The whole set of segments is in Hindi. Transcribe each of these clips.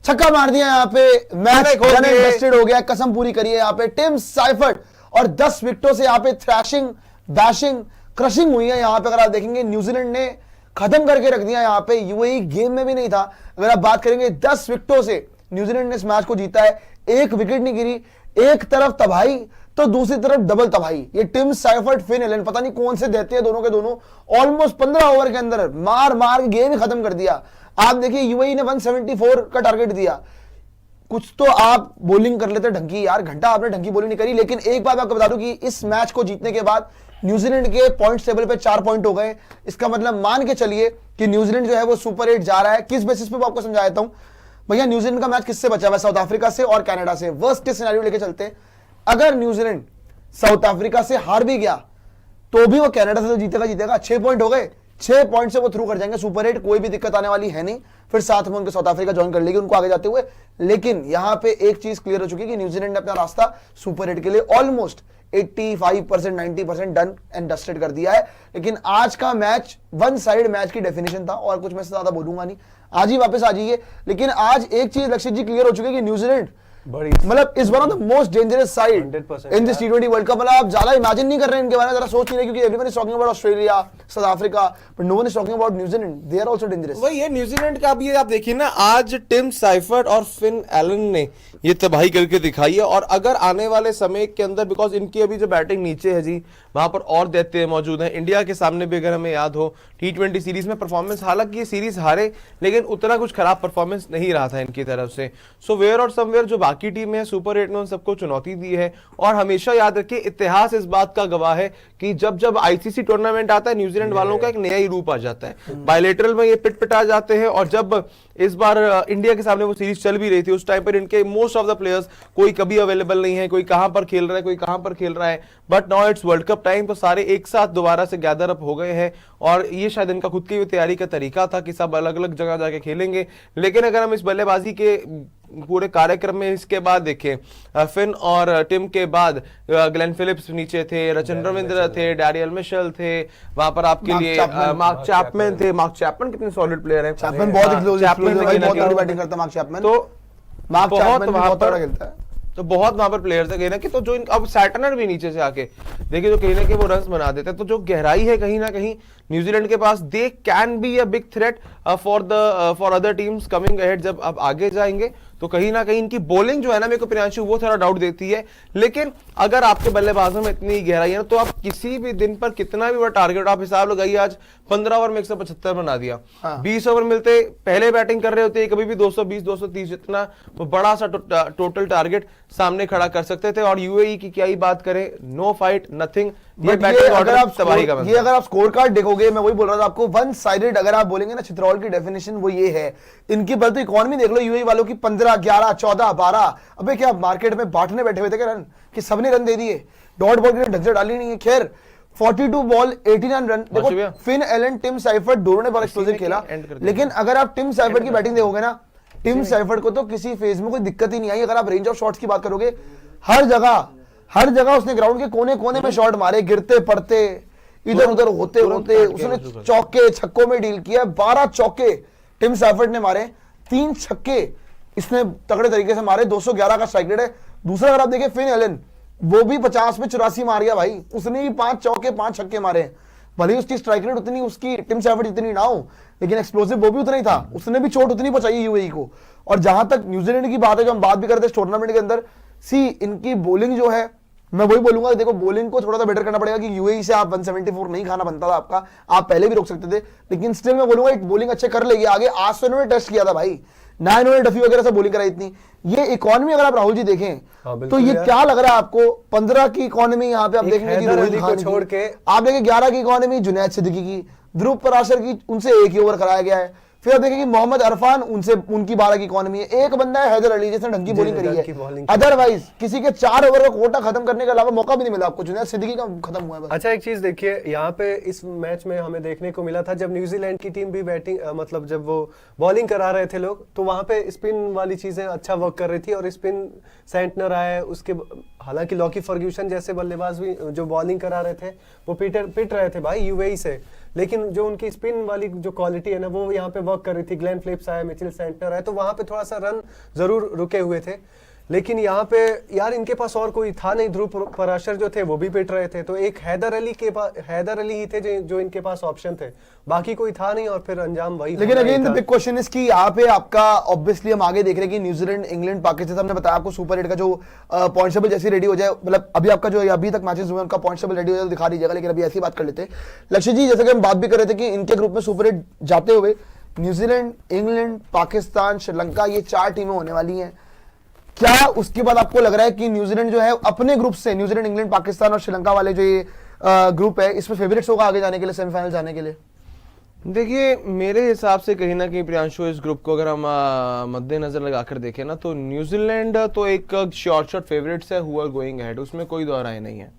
छक्का मार दिया यहाँ पे, मैच इंटरेस्टेड हो गया, कसम पूरी करी है यहाँ पे टिम साइफर्ट और 10 विकेटों से यहाँ पे थ्रैशिंग, बैशिंग, क्रशिंग हुई है यहाँ पे। अगर आप देखेंगे न्यूजीलैंड ने खत्म करके रख दिया यहाँ पे, यूएई गेम में भी नहीं था। अगर आप बात करेंगे 10 विकेटों से न्यूजीलैंड ने इस मैच को जीता है, एक विकेट नहीं गिरी, एक तरफ तबाही तो दूसरी तरफ डबल तबाही। ये टिम साइफर्ट, फिन एलन पता नहीं कौन से देते हैं दोनों के दोनों, ऑलमोस्ट 15 ओवर के अंदर मार मार के गेम ही खत्म कर दिया। आप देखिए यूएई ने 174 का टारगेट दिया, कुछ तो आप बॉलिंग कर लेते ढंग की यार, घंटा आपने ढंग की बॉलिंग नहीं करी। लेकिन एक बात आपको बता दूं कि इस मैच को जीतने के बाद न्यूजीलैंड के पॉइंट टेबल पे 4 पॉइंट हो गए। इसका मतलब मान के चलिए कि न्यूजीलैंड जो है वो सुपर 8 जा रहा है। किस बेसिस पे मैं आपको समझा देता हूं भैया। न्यूजीलैंड का मैच किससे बचा हुआ है? साउथ अफ्रीका से और कनाडा से। वर्स्ट केस सिनेरियो लेके चलते हैं, अगर न्यूजीलैंड साउथ अफ्रीका से हार भी गया तो भी वो कनाडा से तो जीतेगा। 6 पॉइंट हो गए, 6 पॉइंट से वो थ्रू कर जाएंगे सुपर 8, कोई भी दिक्कत आने वाली है नहीं। फिर साथ में उनके साउथ अफ्रीका ज्वाइन कर लेगी उनको आगे जाते हुए। लेकिन यहां पे एक चीज क्लियर हो चुकी है कि न्यूजीलैंड ने अपना रास्ता सुपर 8 के लिए ऑलमोस्ट 85% 90% डन एंड डस्टेड कर दिया है। लेकिन आज का मैच वन साइड मैच की डेफिनेशन था, और कुछ मैं से ज्यादा बोलूंगा नहीं, आज ही वापस आ जाइए। लेकिन आज एक चीज लक्षित जी क्लियर हो चुकी है कि न्यूजीलैंड मतलब is one of the most dangerous side in this T20 world cup. मतलब आप ज्यादा इमेजिन नहीं कर रहे हैं इनके बारे में, जरा सोच नहीं रहे, क्योंकि everyone is talking about Australia, South Africa, but no one is talking about New Zealand. They are also dangerous. वही है न्यूजीलैंड का। अब ये आप देखिए ना, आज टिम साइफर्ट और फिन एलन ने ये तबाही करके दिखाई है। और अगर आने वाले समय के अंदर, बिकॉज इनकी अभी जो बैटिंग नीचे है जी, वहां पर और दैत्य मौजूद हैं। इंडिया के सामने भी अगर हमें याद हो T20 सीरीज में परफॉर्मेंस, हालांकि ये सीरीज हारे लेकिन उतना कुछ खराब परफॉर्मेंस नहीं रहा था इनकी तरफ से। सो वेयर और समवेयर जो बाकी टीम है सुपर 8 ने उन सबको चुनौती दी है। और हमेशा याद रखिए, इतिहास इस बात का गवाह है कि जब जब आईसीसी टूर्नामेंट आता है, न्यूजीलैंड वालों का एक नया ही रूप आ जाता है। बायलेटरल में ये पिट-पिटा जाते हैं। और जब इस बार इंडिया के सामने वो सीरीज चल भी रही थी, उस टाइम पर इनके मोस्ट ऑफ द प्लेयर्स कोई कभी अवेलेबल नहीं है, कोई कहां पर खेल रहा है, कोई कहां पर खेल रहा है। But now it's world cup time, तो सारे एक साथ दोबारा से गैदर अप हो गए हैं। और ये शायद इनका खुद की तैयारी का तरीका था कि सब अलग अलग जगह जाके खेलेंगे। लेकिन अगर हम इस बल्लेबाजी के पूरे कार्यक्रम में इसके बाद देखें, फिन और टिम के बाद ग्लेन फिलिप्स नीचे थे, रचन रविंद्र थे, डैरियल मिशेल थे, वहां पर आपके लिए मार्क चैपमैन थे। मार्क चैपमैन कितने सॉलिड प्लेयर हैं, चैपमैन बहुत बैटिंग करता है मार्क चैपमैन। तो मार्क चैपमैन वहां पर खेलता है, तो बहुत वहां पर प्लेयर्स है कहीं ना कि, तो जो अब सैटनर भी नीचे से आके देखिए तो कहीं ना कहीं वो रन्स बना देते हैं। तो जो गहराई है कहीं ना कहीं न्यूजीलैंड के पास, they can be a big threat for other teams coming ahead. जब अब आगे जाएंगे तो कहीं ना कहीं इनकी बॉलिंग जो है ना, मेरे को प्रियांशु वो थोड़ा डाउट देती है। लेकिन अगर आपके बल्लेबाजों में इतनी गहराई है ना, तो आप किसी भी दिन पर कितना भी बड़ा टारगेट आप हिसाब लगाइए, आज 15 ओवर में 175 बना दिया। 20 ओवर मिलते, पहले बैटिंग कर रहे होते कभी भी 220 230 जितना वो बड़ा सा टोटल टारगेट सामने खड़ा कर सकते थे। और यूएई की क्या ही बात करें, नो फाइट नथिंग। ये अगर आप स्कोर कार्ड देखोगे, मैं वही बोल रहा था आपको, वन साइडेड अगर आप बोलेंगे ना, चित्रौल की डेफिनेशन वो ये है। इनकी बल तो इकोनॉमी देख लो यूएई वालों की, 15 11 14 12। अबे क्या क्या मार्केट में बांटने बैठे हुए थे क्या रन, कि सबने रन दे दिए, डॉट बॉल की ढंग से डाली नहीं है। खैर 42 बॉल 89 रन। देखो फिन एलन, टिम साइफर्ट दोनों ने बड़ा एक्सप्लोसिव खेला। लेकिन अगर आप टिम साइफर्ट की बैटिंग देखोगे ना, टिम साइफर्ट को तो किसी फेज में कोई दिक्कत ही नहीं आई। अगर आप रेंज ऑफ शॉट्स की बात करोगे, हर जगह उसने ग्राउंड के कोने कोने में शॉट मारे, गिरते पड़ते, इधर उधर होते होते उसने चौके छक्कों में डील किया। 12 चौके टिम साइफर्ट ने मारे, 3 छक्के इसने तगड़े तरीके से मारे। 211 का स्ट्राइक रेट है। दूसरा अगर आप देखें फिन एलन, वो भी 50 में 84 मार गया भाई, उसने भी 5 चौके 5 छक्के मारे। भले ही उसकी स्ट्राइक रेट उतनी, उसकी टिम साइफर्ट इतनी ना हो, लेकिन एक्सप्लोसिव वो भी उतना ही था, उसने भी चोट उतनी पहुंचाई यूएई को। और जहां तक न्यूजीलैंड की बात है, जो हम बात भी करते हैं टूर्नामेंट के अंदर, सी इनकी बॉलिंग जो है, मैं वही बोलूंगा, देखो बॉलिंग को थोड़ा सा बेटर करना पड़ेगा कि यूएई से आप 174 नहीं खाना बनता था आपका, आप पहले भी रोक सकते थे। लेकिन स्टिल मैं बोलूंगा एक बॉलिंग अच्छे कर लेगी आगे। आज तो इन्होंने टेस्ट किया था भाई, ना इन्होंने डफी वगैरह से बॉलिंग कराई इतनी। ये इकोनॉमी अगर आप राहुल जी देखें तो ये क्या लग रहा है आपको, 15 की इकोनॉमी यहाँ पे आप देखेंगे रोहित खान छोड़ के, आप देखें 11 की इकोनॉमी जुनैद सिद्दीकी की, ध्रुव पराशर की उनसे 1 ही ओवर कराया गया है। फिर आप देखेंगे मोहम्मद अरफान, उनसे उनकी 12 की इकोनॉमी है। एक बंदा है हैदर अली जिसने ढंग की बॉलिंग करी है, अदरवाइज किसी के 4 ओवर का कोटा खत्म करने के अलावा मौका भी नहीं मिला आपको। जुनैद सिद्दीकी का खत्म हुआ है। अच्छा एक चीज देखिए, यहाँ पे इस मैच में हमें देखने को मिला था, जब न्यूजीलैंड की टीम भी बैटिंग मतलब जब वो बॉलिंग करा रहे थे लोग, तो वहां पे स्पिन वाली चीजें अच्छा वर्क कर रही थी। और स्पिन सेंटनर आए, उसके हालांकि लॉकी फर्ग्यूसन जैसे बल्लेबाज भी जो बॉलिंग करा रहे थे वो पिट रहे थे भाई यूएई से। लेकिन जो उनकी स्पिन वाली जो क्वालिटी है ना वो यहाँ पे वर्क कर रही थी। ग्लेन फिलिप्स आए, मिचेल सेंटनर आए, तो वहां पे थोड़ा सा रन जरूर रुके हुए थे। लेकिन यहाँ पे यार इनके पास और कोई था नहीं, ध्रुव पराशर जो थे वो भी पिट रहे थे, तो एक हैदर अली ही थे जो इनके पास ऑप्शन थे, बाकी कोई था नहीं, और फिर अंजाम वही। लेकिन again the big question is कि यहाँ पे आपका ऑब्वियसली हम आगे देख रहे हैं कि न्यूजीलैंड, इंग्लैंड, पाकिस्तान, हमने बताया आपको सुपर 8 का जो पॉइंट टेबल जैसी रेडी हो जाए, मतलब अभी आपका जो अभी तक मैचेस हुए उनका पॉइंट टेबल रेडी हो जाए दिखा दीजिएगा। लेकिन अभी ऐसी बात कर लेते हैं लक्ष्य जी, जैसे कि हम बात भी कर रहे थे कि इनके ग्रुप में सुपर 8 जाते हुए न्यूजीलैंड, इंग्लैंड, पाकिस्तान, श्रीलंका, ये 4 टीमें होने वाली हैं। क्या उसके बाद आपको लग रहा है कि न्यूजीलैंड जो है अपने ग्रुप से, न्यूजीलैंड, इंग्लैंड, पाकिस्तान और श्रीलंका वाले जो ये ग्रुप है, इसमें फेवरेट्स होगा आगे जाने के लिए, सेमीफाइनल जाने के लिए? देखिए मेरे हिसाब से कहीं ना कहीं प्रियांशु, इस ग्रुप को अगर हम मद्देनजर लगाकर देखें ना, तो न्यूजीलैंड तो एक शॉर्ट फेवरेट्स है, हु आर गोइंग अहेड, उसमें कोई दो राय नहीं है।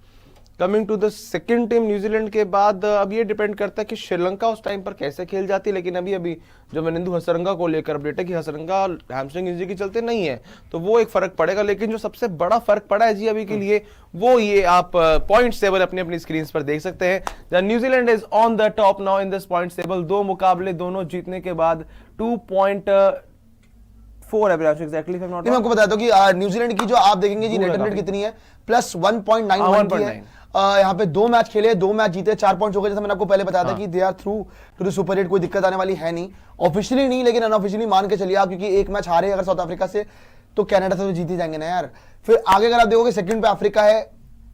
Coming to the second team New Zealand के बाद, अब ये डिपेंड करता है कि श्रीलंका उस टाइम पर कैसे खेल जाती है। लेकिन अभी जो मनिंदु हसरंगा को लेकर अपडेट है कि हसरंगा हैमस्ट्रिंग इंजरी के चलते नहीं है, तो वो एक फर्क पड़ेगा। लेकिन जो सबसे बड़ा फर्क पड़ा है जी अभी के लिए, वो ये आप पॉइंट्स टेबल अपनी अपनी स्क्रीन पर देख सकते हैं। New Zealand is on the top now in this points table, 2 मुकाबले दोनों जीतने के बाद 2.4 है एग्जैक्टली। मैं आपको बता दूं कि न्यूजीलैंड की जो आप देखेंगे जी नेट रेट कितनी है, प्लस 1.91 की है। यहाँ पे 2 मैच खेले, 2 मैच जीते, 4 पॉइंट हो गए। जैसे मैंने आपको पहले बताया था कि they are through to the super 8, कोई दिक्कत आने वाली है नहीं, ऑफिशियली नहीं लेकिन अनऑफिशियली मान के चलिए आप, क्योंकि एक मैच हारे अगर साउथ अफ्रीका से तो कनाडा से तो जीत ही जाएंगे ना यार। फिर आगे अगर आप देखोगे सेकंड पे अफ्रीका है,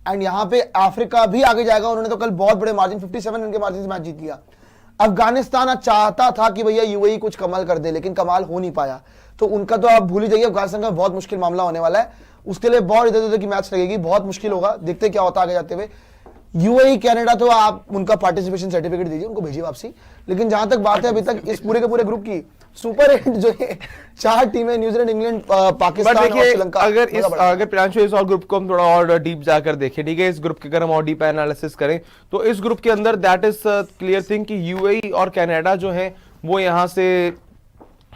एंड यहाँ पे अफ्रीका भी आगे जाएगा। उन्होंने तो कल बहुत बड़े मार्जिन 57 रन के मार्जिन से मैच जीत लिया। अफगानिस्तान चाहता था कि भैया यूएई कुछ कमाल कर दे, लेकिन कमाल हो नहीं पाया, तो उनका तो आप भूल ही जाइए। अफगानिस्तान का बहुत मुश्किल मामला होने वाला है, उसके लिए बहुत इधर उधर की मैच लगेगी, बहुत मुश्किल होगा, देखते क्या होता आगे जाते हुए। यूएई, कनाडा तो आप उनका पार्टिसिपेशन सर्टिफिकेट दीजिए, उनको भेजिए वापसी। लेकिन जहां तक बात है अभी तक इस पूरे के पूरे ग्रुप की, सुपर 8 जो है 4 टीमें, न्यूजीलैंड, इंग्लैंड, पाकिस्तान और श्रीलंका। अगर प्रियांशु इस और ग्रुप को हम थोड़ा और डीप जाकर देखें, ठीक है, इस ग्रुप के अगर हम और डीप एनालिसिस करें, तो इस ग्रुप के अंदर दैट इज क्लियर थिंग कि यूएई और कनाडा जो है वो यहां से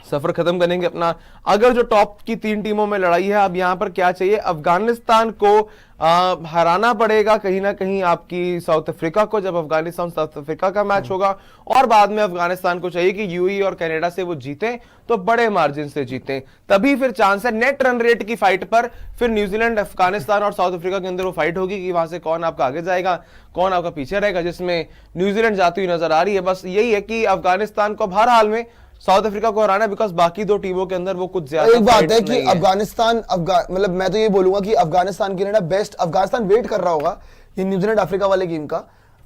सफर खत्म करेंगे अपना। अगर जो टॉप की 3 टीमों में लड़ाई है, अब यहां पर क्या चाहिए, अफगानिस्तान को हराना पड़ेगा कहीं ना कहीं आपकी साउथ अफ्रीका को, जब अफगानिस्तान साउथ अफ्रीका का मैच होगा, और बाद में अफगानिस्तान को चाहिए कि यूएई और कनाडा से वो जीते, तो बड़े मार्जिन से जीते, तभी फिर चांस है नेट रन रेट की फाइट पर। फिर न्यूजीलैंड, अफगानिस्तान और साउथ अफ्रीका के अंदर वो फाइट होगी कि वहां से कौन आपका आगे जाएगा, कौन आपका पीछे रहेगा, जिसमें न्यूजीलैंड जाती हुई नजर आ रही है। बस यही है कि अफगानिस्तान को हर हाल में साउथ अफ्रीका को हराना, बिकॉज बाकी 2 टीमों के अंदर वो कुछ ज्यादा एक बात है कि अफगानिस्तान, मतलब मैं तो ये बोलूंगा कि अफगानिस्तान के लिए ना बेस्ट, अफगानिस्तान वेट कर रहा होगा ये न्यूजीलैंड अफ्रीका वाले गेम का।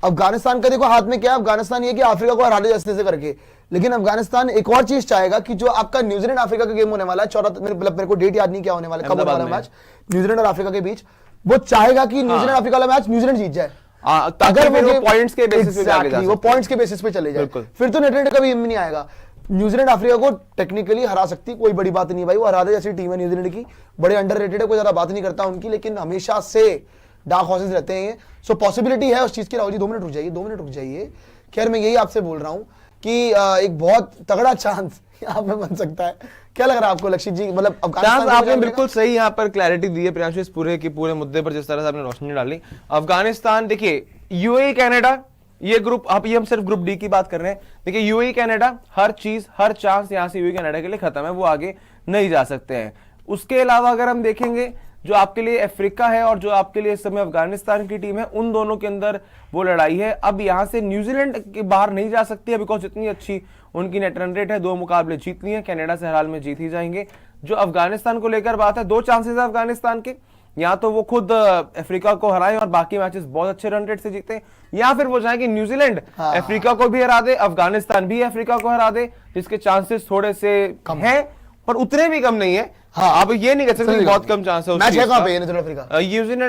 अफगानिस्तान का देखो हाथ में क्या है, अफगानिस्तान ये कि अफ्रीका को हरा दे जैसे से करके, लेकिन अफगानिस्तान एक और चीज चाहेगा कि जो आपका न्यूजीलैंड अफ्रीका का गेम होने वाला है 14, मेरे को डेट याद नहीं क्या होने वाला है, कब होने वाला मैच न्यूजीलैंड और अफ्रीका के बीच, वो चाहेगा कि न्यूजीलैंड अफ्रीका वाला मैच न्यूजीलैंड जीत जाए, अगर वो पॉइंट्स के बेसिस पे, वो पॉइंट्स के बेसिस पे चले जाए, फिर तो नेट रेट का भी नहीं आएगा। न्यूजीलैंड अफ्रीका को टेक्निकली हरा सकती, कोई बड़ी बात नहीं भाई, वो हरा दे जैसी टीम है न्यूजीलैंड की, बड़े अंडररेटेड है, कोई ज्यादा बात नहीं करता उनकी, लेकिन हमेशा से डार्क हॉर्सेस रहते हैं। सो पॉसिबिलिटी है उस चीज की। राहुल जी 2 मिनट रुक जाइए, 2 मिनट रुक जाइए। खैर मैं यही आपसे बोल रहा हूं कि एक बहुत तगड़ा चांस यहाँ पे बन सकता है। क्या लग रहा है आपको लक्षित जी, मतलब अफगानिस्तान? आपने बिल्कुल सही यहाँ पर क्लैरिटी दी है प्रियांशु, इस पूरे के पूरे मुद्दे पर जिस तरह से आपने रोशनी डाली। अफगानिस्तान, देखिए यूएई, कनाडा, ये ग्रुप, आप ये हम सिर्फ ग्रुप डी की बात कर रहे हैं। देखिए यूएई, कनाडा, हर चीज, हर चांस यहां से यूएई, कनाडा के लिए खत्म है, वो आगे नहीं जा सकते हैं। उसके अलावा अगर हम देखेंगे, जो आपके लिए अफ्रीका है और जो आपके लिए इस समय अफगानिस्तान की टीम है, उन दोनों के अंदर वो लड़ाई है। अब यहां से न्यूजीलैंड के बाहर नहीं जा सकती है, बिकॉज इतनी अच्छी उनकी नेट रन रेट है, 2 मुकाबले जीतनी है, कनाडा से हर हाल में जीत ही जाएंगे। जो अफगानिस्तान को लेकर बात है, 2 चांसेस है अफगानिस्तान के, या तो वो खुद अफ्रीका को हराएं और बाकी मैचेस बहुत अच्छे रन रेट से जीते, या फिर वो चाहे कि न्यूजीलैंड अफ्रीका को भी हरा दे, अफगानिस्तान भी अफ्रीका को हरा दे, जिसके चांसेस थोड़े से कम हैं, पर उतने भी कम नहीं है। हाँ, आप ये नहीं कह सकते बहुत कम चांस है। मैच है कहां पे New Zealand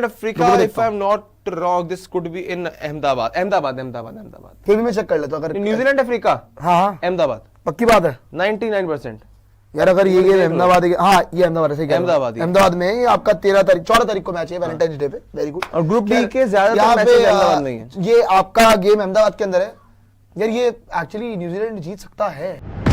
Africa, if I am not wrong, this could be in Ahmedabad. फिर भी मैं चेक कर लेता हूं, अगर न्यूजीलैंड अफ्रीका, हाँ अहमदाबाद, पक्की बात है 99% यार। अगर ये गेम अहमदाबाद, हाँ ये अहमदाबाद है, अहमदाबाद में ये आपका 14 तारीख को मैच है, वैलेंटाइंस डे पे। Very good. और ग्रुप डी के ज्यादातर मैचेस अहमदाबाद में ही है। ये आपका गेम अहमदाबाद के अंदर है यार। ये एक्चुअली न्यूजीलैंड जीत सकता है।